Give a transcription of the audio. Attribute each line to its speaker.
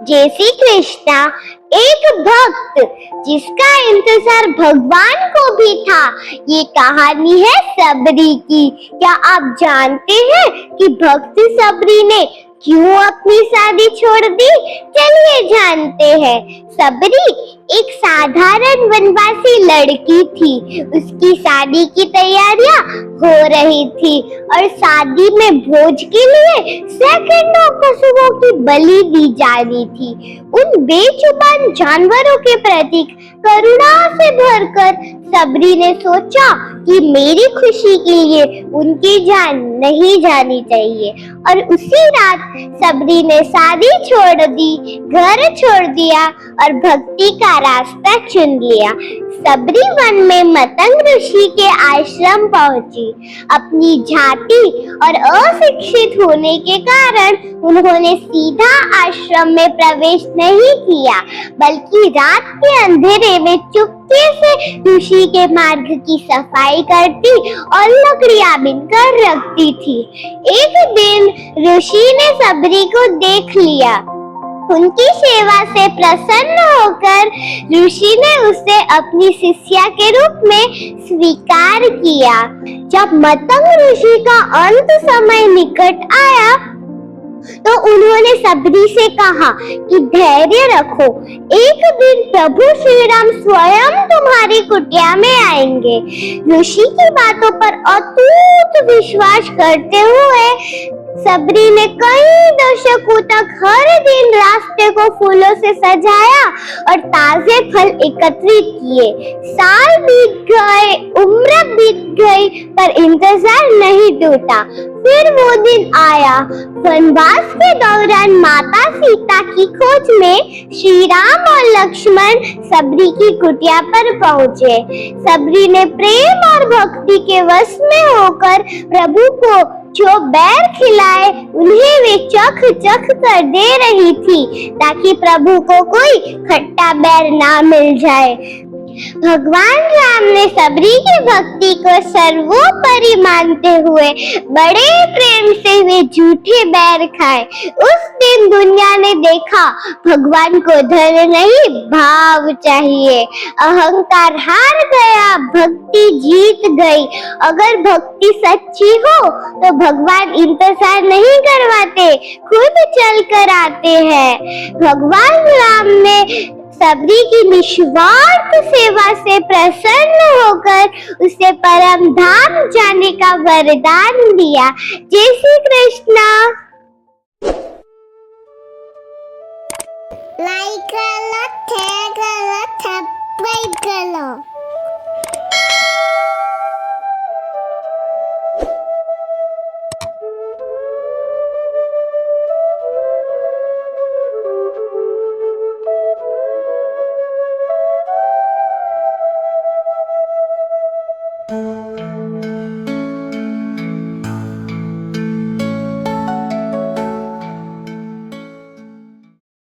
Speaker 1: जय श्री कृष्णा। एक भक्त जिसका इंतजार भगवान को भी था। ये कहानी है सबरी की। क्या आप जानते हैं कि भक्त सबरी ने क्यों अपनी शादी छोड़ दी? चलिए जानते हैं। सबरी एक साधारण वनवासी लड़की थी। उसकी शादी की तैयारियां हो रही थी और शादी में भोज के लिए सैकड़ों पशुओं की बलि दी जा रही थी। उन बेजुबान जानवरों के प्रति करुणा से भरकर सबरी ने सोचा कि मेरी खुशी के लिए उनकी जान नहीं जानी चाहिए। और उसी रात सबरी ने शादी छोड़ दी, घर छोड़ दिया और भक्ति का रास्ता चुन लिया। सबरी वन में मतंग ऋषि के आश्रम पहुंची। अपनी जाति और अशिक्षित होने के कारण उन्होंने सीधा आश्रम में प्रवेश नहीं किया, बल्कि रात के अंधेरे में चुपके से ऋषि के मार्ग की सफाई करती और लकड़ियां बीनकर रखती थी। एक दिन ऋषि ने सबरी को देख लिया। उनकी सेवा से प्रसन्न होकर ऋषि ने उसे अपनी शिष्या के रूप में स्वीकार किया। जब मतंग ऋषि का अंत समय निकट आया तो उन्होंने सबरी से कहा कि धैर्य रखो, एक दिन प्रभु श्री राम स्वयं तुम्हारी कुटिया में आएंगे। ऋषि की बातों पर अटूट विश्वास करते हुए सबरी ने कई दशकों तक हर दिन रास्ते को फूलों से सजाया और ताजे फल एकत्रित किए। साल बीत गए, उम्र बीत गई, पर इंतजार नहीं टूटा। फिर वो दिन आया। वनवास के दौरान माता सीता की खोज में श्री राम और लक्ष्मण सबरी की कुटिया पर पहुंचे। सबरी ने प्रेम और भक्ति के वश में होकर प्रभु को जो बैर खिलाए उन्हें वे चख चख कर दे रही थी, ताकि प्रभु को कोई खट्टा बैर ना मिल जाए। भगवान राम ने सबरी की भक्ति को सर्वोपरि मानते हुए बड़े प्रेम से वे झूठे बैर खाए। उस दिन दुनिया ने देखा, भगवान को धन नहीं भाव चाहिए। अहंकार हार गया, भक्ति जीत गई। अगर भक्ति सच्ची हो तो भगवान इंतजार नहीं करवाते, खुद चल कर आते हैं। भगवान राम ने सबरी की निस्वार्थ सेवा से प्रसन्न होकर उसे परम धाम जाने का वरदान दिया। जय श्री कृष्णा।
Speaker 2: लाइक करो, शेयर करो, सब्सक्राइब करो।